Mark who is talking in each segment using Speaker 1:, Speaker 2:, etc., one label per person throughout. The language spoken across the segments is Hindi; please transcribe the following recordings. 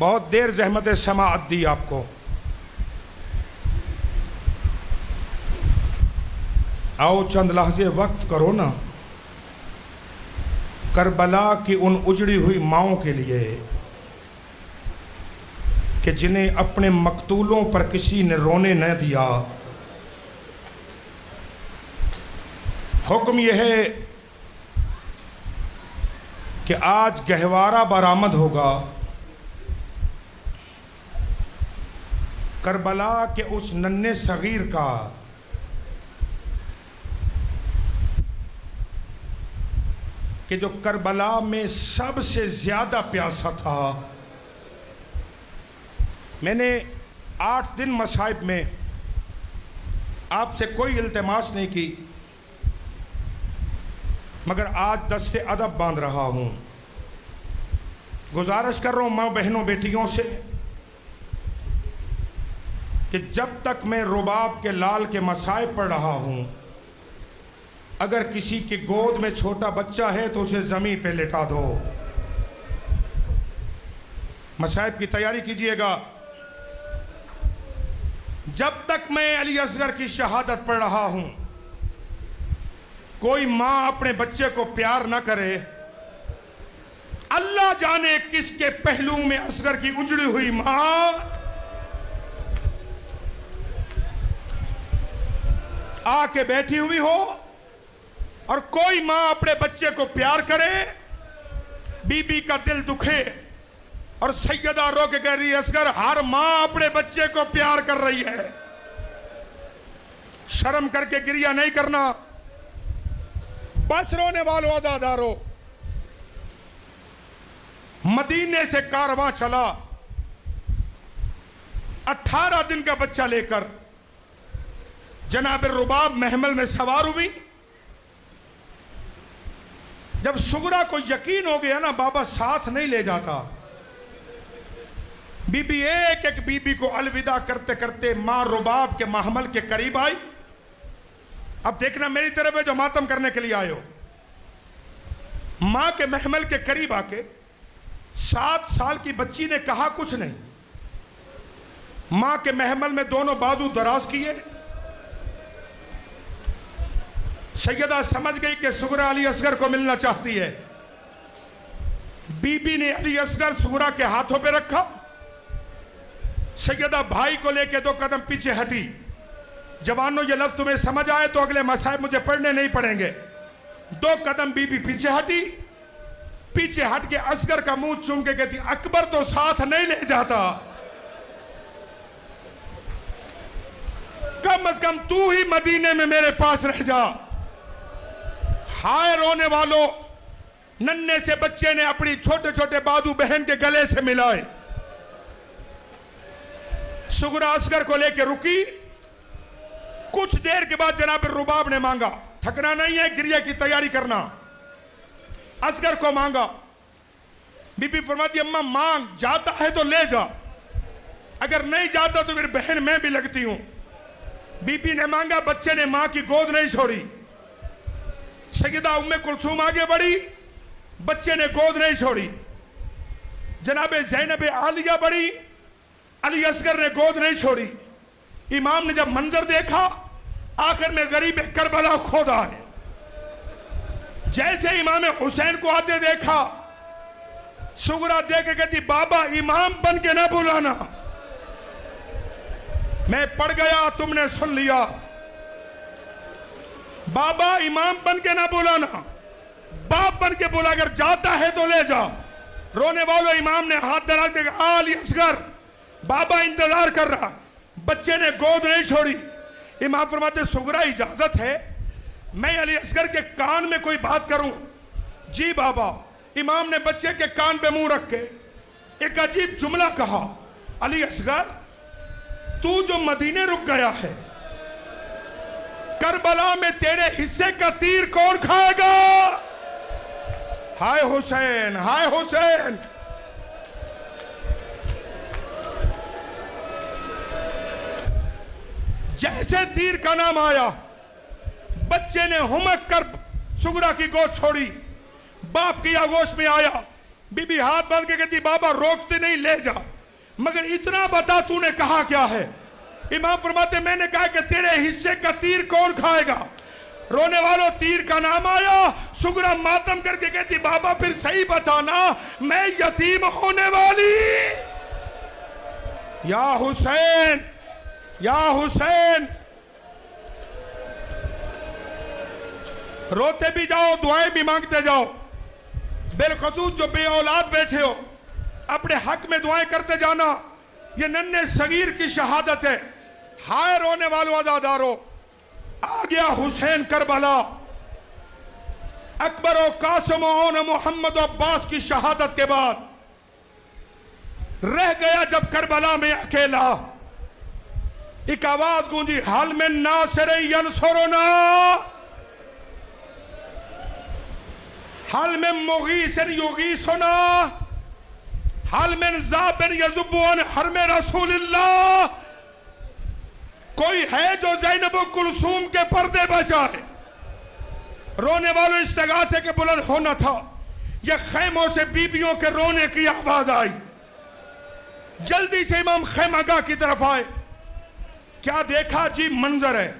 Speaker 1: बहुत देर जहमत समाअत दी आपको। आओ चंद लहजे वक्फ करो ना करबला की उन उजड़ी हुई माओं के लिए कि जिन्हें अपने मकतूलों पर किसी ने रोने न दिया। हुक्म यह है कि आज गहवारा बरामद होगा करबला के उस नन्हे सगीर का कि जो करबला में सबसे ज्यादा प्यासा था। मैंने 8 दिन मसाइब में आपसे कोई इल्तिमास नहीं की, मगर आज दस्ते अदब बांध रहा हूं। गुजारिश कर रहा हूं माँ बहनों बेटियों से कि जब तक मैं रुबाब के लाल के मसाइब पढ़ रहा हूं, अगर किसी के गोद में छोटा बच्चा है तो उसे जमीन पे लेटा दो। मसाइब की तैयारी कीजिएगा। जब तक मैं अली असगर की शहादत पढ़ रहा हूं, कोई मां अपने बच्चे को प्यार ना करे। अल्लाह जाने किसके पहलू में असगर की उजड़ी हुई मां आके बैठी हुई हो, और कोई मां अपने बच्चे को प्यार करे, बीबी का दिल दुखे और सैयदा रो के कह रही है असगर हर मां अपने बच्चे को प्यार कर रही है। शर्म करके गिरिया नहीं करना। बस रोने वालों अज़ादारों, मदीने से कारवां चला 18 दिन का बच्चा लेकर जनाब रुबाब महमल में सवार हुई। जब सुगरा को यकीन हो गया ना बाबा साथ नहीं ले जाता, बीबी एक एक बीबी को अलविदा करते करते मां रुबाब के महमल के करीब आई। अब देखना मेरी तरफ है जो मातम करने के लिए आए हो। मां के महमल के करीब आके 7 साल की बच्ची ने कहा कुछ नहीं। मां के महमल में दोनों बाजू दराज किए। सैयदा समझ गई कि सुगरा अली असगर को मिलना चाहती है। बीबी ने अली असगर सुगरा के हाथों पे रखा। सैयदा भाई को लेके 2 कदम पीछे हटी। जवानों ये लफ्ज तुम्हें समझ आए तो अगले मसाइब मुझे पढ़ने नहीं पड़ेंगे। 2 कदम बीबी पीछे हटी। पीछे हट के असगर का मुंह चूम के कहती अकबर तो साथ नहीं ले जाता, कम से कम तू ही मदीने में मेरे पास रह जा। हाय रोने वालों, नन्हे से बच्चे ने अपनी छोटे छोटे बाजू बहन के गले से मिलाए। सुगरा असगर को लेकर रुकी। कुछ देर के बाद जनाब रुबाब ने मांगा, थकना नहीं है, गिरिया की तैयारी करना। असगर को मांगा। बीबी फरमाती अम्मा मांग, जाता है तो ले जा, अगर नहीं जाता तो मेरी बहन मैं भी लगती हूं। बीबी ने मांगा, बच्चे ने मां की गोद नहीं छोड़ी। सैयदा उम्मे कुलसूम आगे बढ़ी, बच्चे ने गोद नहीं छोड़ी। जनाब ज़ैनब आलिया बढ़ी, अली असगर ने गोद नहीं छोड़ी। इमाम ने जब मंजर देखा, आखिर में गरीब करबला खोदा है। जैसे इमाम हुसैन को आते देखा, सुगरा देख के कहती बाबा इमाम बन के ना बुलाना, मैं पढ़ गया तुमने सुन लिया। बाबा इमाम बन के ना बुलाना, बाप बन के बुला, अगर जाता है तो ले जा। रोने वालों, इमाम ने हाथ दरा के कहा अली असगर बाबा इंतजार कर रहा। बच्चे ने गोद नहीं छोड़ी। इमाम फरमाते सुगरा इजाजत है मैं अली असगर के कान में कोई बात करूं? जी बाबा। इमाम ने बच्चे के कान पे मुंह रख के एक अजीब जुमला कहा, अली असगर तू जो मदीने रुक गया है, करबला में तेरे हिस्से का तीर कौन खाएगा? हाय हुसैन, हाय हुसैन। जैसे तीर का नाम आया, बच्चे ने हुमक कर सुगरा की गोद छोड़ी। बाप की आगोश में आया। बीबी हाथ बांध के कहती बाबा रोकते नहीं, ले जा। मगर इतना बता तूने कहा क्या है। इमाम फरमाते मैंने कहा कि तेरे हिस्से का तीर कौन खाएगा। रोने वालों तीर का नाम आया। सुगरा मातम करके कहती बाबा फिर सही बताना मैं यतीम होने वाली। या हुसैन, या हुसैन, रोते भी जाओ दुआएं भी मांगते जाओ। बिलखसूस जो बे औलाद बैठे हो अपने हक में दुआएं करते जाना। ये नन्हे सगीर की शहादत है। हाय रोने वालों आजादारों, आ गया हुसैन करबला। अकबर और कासिम और मोहम्मद अब्बास की शहादत के बाद रह गया जब करबला में अकेला। एक आवाज गूंजी, हाल में नासिर यंसुरना, हाल में मुगीसिन युगीसुना, हाल में ज़ाबिन यज़ुब्बुन हरम रसूलिल्लाह। कोई है जो ज़ैनब कुलसूम के पर्दे बचाए। रोने वालों इस्तिगासे के बुलंद होना था। यह खैमों से बीबियों के रोने की आवाज आई। जल्दी से इमाम खैमगाह की तरफ आए। क्या देखा जी मंजर है।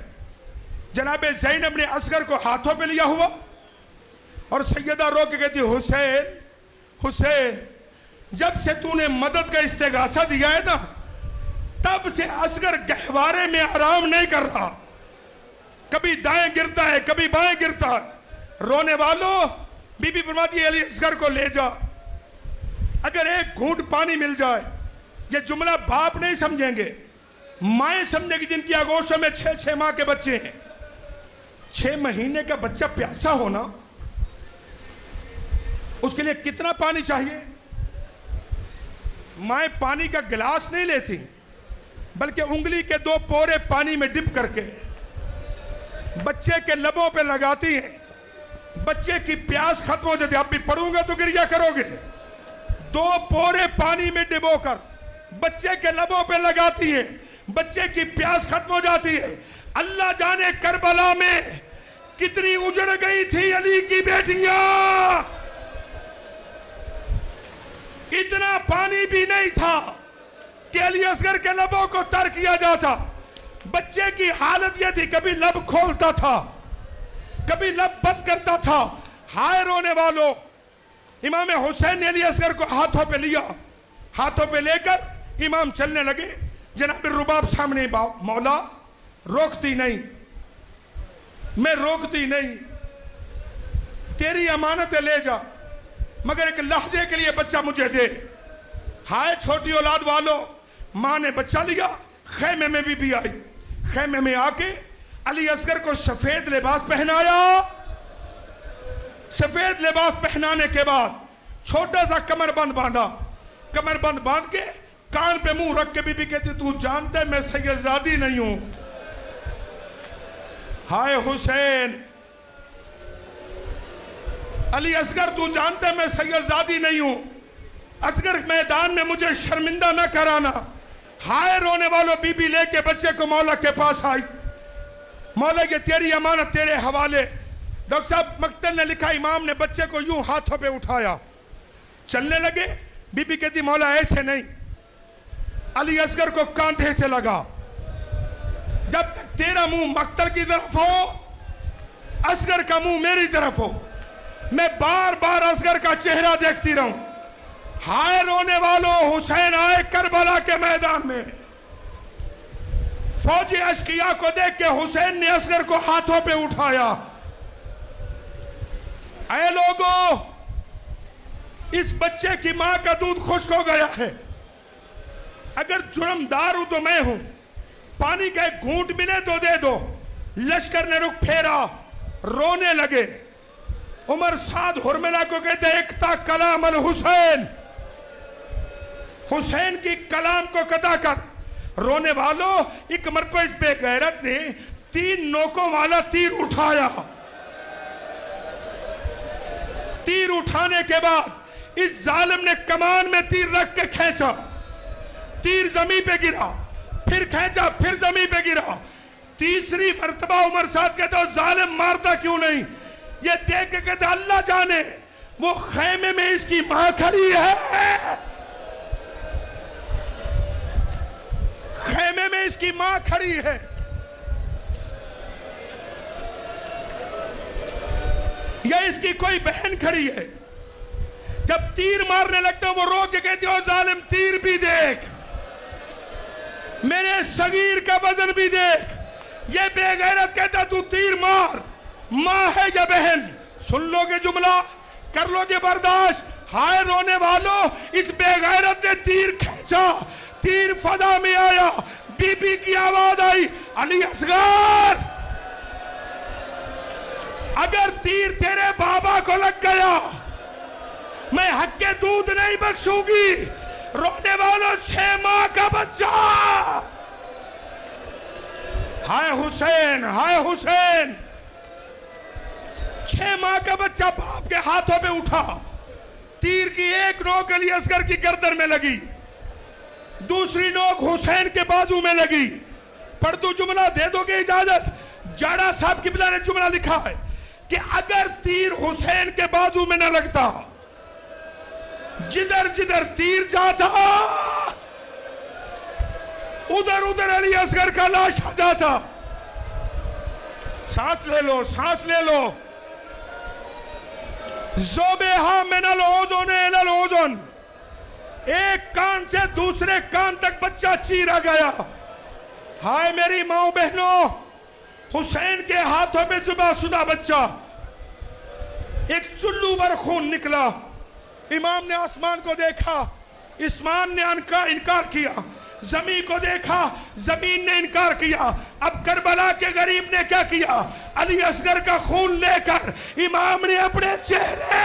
Speaker 1: जनाब ज़ैनब ने असगर को हाथों पे लिया हुआ और सैयदा रो के कहती हुसैन, हुसैन, जब से तूने मदद का इस्तिगासा दिया है ना तब से असगर गहवारे में आराम नहीं कर रहा। कभी दाएं गिरता है कभी बाएं गिरता है। रोने वालों बीबी फरमाती है अली असगर को ले जा। अगर एक घूंट पानी मिल जाए, ये जुमला बाप नहीं समझेंगे, माएं समझेंगी जिनकी आगोशों में 6-6 माह के बच्चे हैं। 6 महीने का बच्चा प्यासा होना, उसके लिए कितना पानी चाहिए। माएं पानी का गिलास नहीं लेती बल्कि उंगली के 2 पोरे पानी में डिप करके बच्चे के लबों पे लगाती हैं। बच्चे की प्यास खत्म हो जाती है। आप भी पढ़ूंगा तो गिरिया करोगे। 2 पोरे पानी में डिबोकर बच्चे के लबों पे लगाती है। बच्चे की प्यास खत्म हो जाती है। अल्लाह जाने करबला में कितनी उजड़ गई थी अली की बेटियां। इतना पानी भी नहीं था कि अली असगर के लबों को तर किया जाता। बच्चे की हालत यह थी, कभी लब खोलता था कभी लब बंद करता था। हाय रोने वालों, इमाम हुसैन ने अली असगर को हाथों पे लिया। हाथों पे लेकर इमाम चलने लगे। जनाब रुबाब सामने, मौला रोकती नहीं, मैं रोकती नहीं, तेरी अमानत ले जा, मगर एक लहजे के लिए बच्चा मुझे दे। हाय छोटी औलाद वालों, मां ने बच्चा लिया। खैमे में भी आई। खैमे में आके अली असगर को सफेद लिबास पहनाया। सफेद लिबास पहनाने के बाद छोटा सा कमरबंद बांधा। कमरबंद बांध के कान पे मुंह रख के बीबी कहती तू जानता है मैं सैयदजादी नहीं हूं। हाय हुसैन, अली असगर तू जानता है मैं सैयदजादी नहीं हूं। असगर मैदान में मुझे शर्मिंदा न कराना। हाय रोने वालों, बीबी लेके बच्चे को मौला के पास आई। मौला ये तेरी अमानत तेरे हवाले। डॉक्टर साहब मक्तल ने लिखा, इमाम ने बच्चे को यूं हाथों पे उठाया, चलने लगे। बीबी कहती मौला ऐसे नहीं। अली असगर को कांधे से लगा। जब तक तेरा मुंह मक्तल की तरफ हो, असगर का मुंह मेरी तरफ हो, मैं बार बार असगर का चेहरा देखती रहूं। हाय रोने वालों, हुसैन आए करबला के मैदान में। फौजी अशकिया को देख के हुसैन ने असगर को हाथों पे उठाया। ऐ लोगों, इस बच्चे की मां का दूध खुश्क हो गया है। अगर जुर्मदार हूं तो मैं हूं। पानी का एक घूंट मिले तो दे दो। लश्कर ने रुख फेरा, रोने लगे। उमर साद हुरमिला को कहते एकता कलाम अल हुसैन, हुसैन की कलाम को कदा कर। रोने वालों, एक मरतबा इस बेगैरत ने 3 नोकों वाला तीर उठाया। तीर उठाने के बाद इस जालिम ने कमान में तीर रख के खींचा। तीर जमीन पे गिरा, फिर खींचा, फिर जमीन पे गिरा। तीसरी मर्तबा उमर साहब कहते हो जालिम मारता क्यों नहीं। ये देख के कहते अल्लाह जाने वो खैमे में इसकी मां खड़ी है। खेमे में इसकी मां खड़ी है। या इसकी कोई बहन खड़ी है। जब तीर मारने लगते हो वो रो के कहती हो जालिम तीर भी देख, मेरे सगीर का वजन भी देख। ये बेगैरत कहता तू तीर मार, मां है या बहन? सुन लोगे जुमला, कर लोगे बर्दाश्त? हाय रोने वालों, इस बेगैरत ने तीर खींचा, तीर फजा में आया, बीबी की आवाज आई, अली असगर, अगर तीर तेरे बाबा को लग गया मैं हक के दूध नहीं बख्शूंगी। रोने वालों, 6 माह का बच्चा, हाय हुसैन, हाय हुसैन। 6 माह का बच्चा बाप के हाथों पे उठा, तीर की एक नोक अली असगर की गर्दन में लगी, दूसरी नोक हुसैन के बाजू में लगी। पर तू जुमला दे दोगे इजाजत? जाड़ा साहब किबला ने जुमला लिखा है कि अगर तीर हुसैन के बाजू में न लगता, जिधर जिधर तीर जाता उधर उधर अली असगर का लाश आ जाता। सांस ले लो, सांस ले लो। ज़ोबेहा मिनल ओज़ोन इलल ओज़ोन, एक कान से दूसरे कान तक बच्चा चीरा गया। हाय मेरी माओ बहनों, हुसैन के हाथों में जुबाशुदा बच्चा, एक चुल्लू भर खून निकला। इमाम ने आसमान को देखा, आसमान ने इनकार किया, जमीन को देखा, जमीन ने इनकार किया। अब करबला के गरीब ने क्या किया? अली असगर का खून लेकर इमाम ने अपने चेहरे,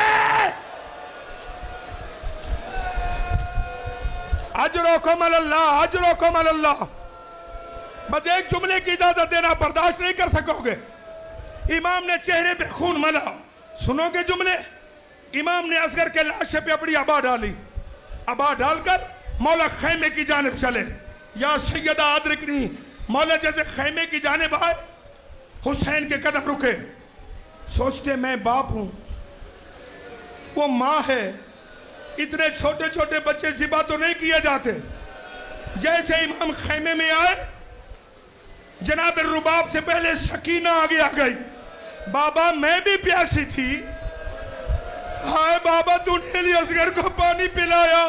Speaker 1: अजरोकुम अल्लाह, अजरोकुम अल्लाह। बस एक जुमले की इजाजत देना, बर्दाश्त नहीं कर सकोगे। इमाम ने चेहरे पे खून मला। सुनोगे जुमले? इमाम ने असगर के लाशे पे अपनी आबा डाली, आबा डालकर मौला खैमे की जानिब चले। या सैयदा आदरिकनी, मौला जैसे खैमे की जानिब आए, हुसैन के कदम रुके। सोचते मैं बाप हूं, वो मां है, इतने छोटे छोटे बच्चे जिबा तो नहीं किए जाते। जैसे इमाम खैमे में आए, जनाब रुबाब से पहले सकीना आगे आ गई। बाबा मैं भी प्यासी थी। हाय बाबा तूने अली असगर को पानी पिलाया,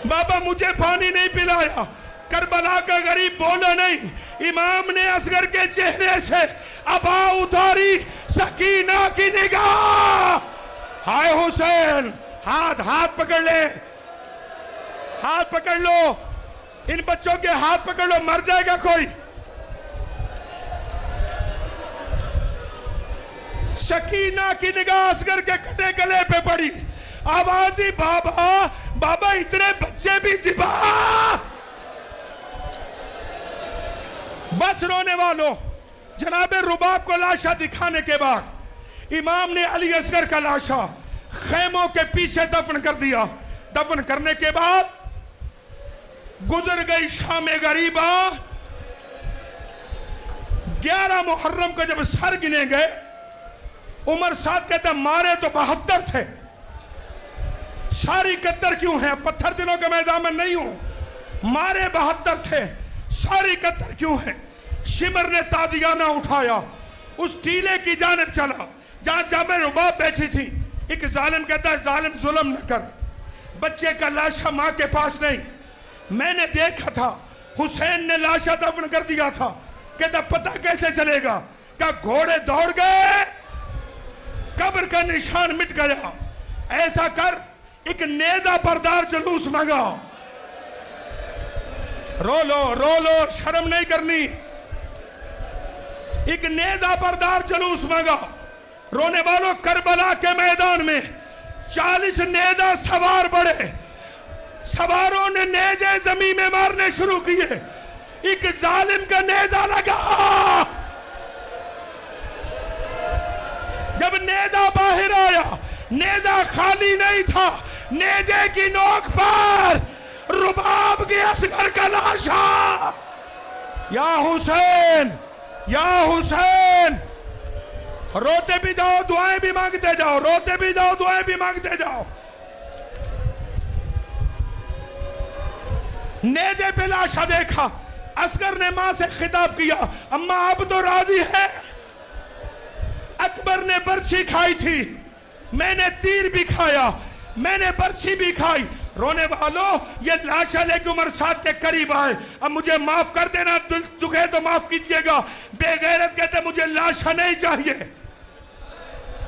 Speaker 1: बाबा मुझे पानी नहीं पिलाया। करबला का गरीब बोला नहीं। इमाम ने असगर के चेहरे से अबा उतारी, सकीना की निगाह। हाय हुसैन, हाथ हाथ पकड़ ले, हाथ पकड़ लो, इन बच्चों के हाथ पकड़ लो, मर जाएगा कोई। सकीना की निगाह असगर के कटे गले पे पड़ी। आवाज दी, बाबा बाबा इतने बच्चे भी जिबा। बस रोने वालों, जनाबे रुबाब को लाशा दिखाने के बाद इमाम ने अली असगर का लाशा खेमों के पीछे दफन कर दिया। दफन करने के बाद गुजर गई शाम गरीबा। 11 मुहर्रम को जब सर गिने गए, उमर साथ कहता मारे तो 72 थे, सारी 71 क्यों है? पत्थर दिलों के मैदान में नहीं हूं। मारे 72 थे, सारी 71 क्यों है? शिमर ने ताजियाना उठाया, उस टीले की जानिब चला जहां जामे रुबाब बैठी थी। एक जालिम कहता है जालिम जुल्म न कर, बच्चे का लाशा मां के पास नहीं, मैंने देखा था हुसैन ने लाशा दफन कर दिया था। कहता पता कैसे चलेगा? क्या घोड़े दौड़ गए, कब्र का निशान मिट गया। ऐसा कर, एक नेजा बरदार जुलूस मंगा। रो लो, शर्म नहीं करनी। एक नेजा बरदार जुलूस मंगा। रोने वालों, करबला के मैदान में 40 नेजा सवार बढ़े। सवारों ने नेजे जमीन में मारने शुरू किए। एक जालिम का नेजा लगा। जब नेजा बाहर आया, नेजा खाली नहीं था, नेजे की नोक पर रुबाब के असगर का लाशा। या हुसैन, या हुसैन। रोते भी जाओ, दुआएं भी मांगते जाओ, रोते भी जाओ, दुआएं भी मांगते जाओ। नेजे पे लाशा देखा। असगर ने मां से खिताब किया, अम्मा अब तो राजी है। अकबर ने बर्छी खाई थी, मैंने तीर भी खाया, मैंने बर्छी भी खाई। रोने वालों, ये लाशा लेके उमर साहब के करीब आए। अब मुझे माफ कर देना, दिल दुखे तो माफ कीजिएगा। बेगैरत कहते मुझे लाशा नहीं चाहिए,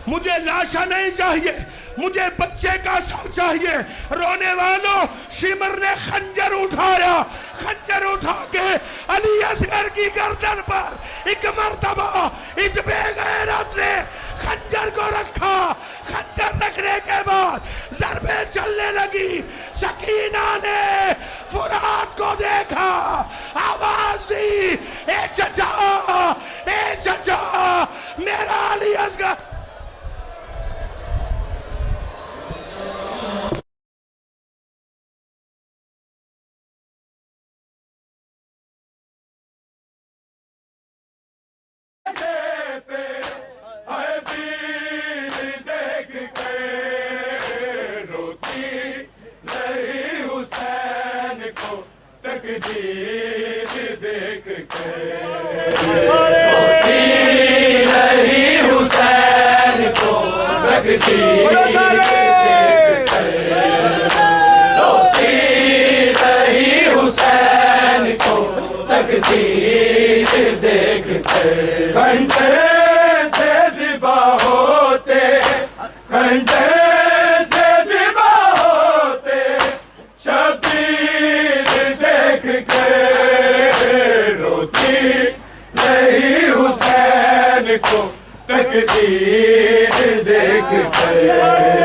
Speaker 1: मुझे लाशा नहीं चाहिए, मुझे बच्चे का सर चाहिए। रोने वालों, शिमर ने खंजर उठाया, खंजर उठा के अली असगर की गर्दन पर एक मर्तबा इस बेगैरत ने खंजर को रखा। खंजर रखने के बाद ज़रबे चलने लगी। सकीना ने फुरात को देखा, आवाज दी, ए चचा, ए चचा, मेरा अली असगर।
Speaker 2: खंजर से ज़िबा होते, खंजर से ज़िबा होते, शबीर देख के रोती नहीं हुसैन को तकदीर देख के।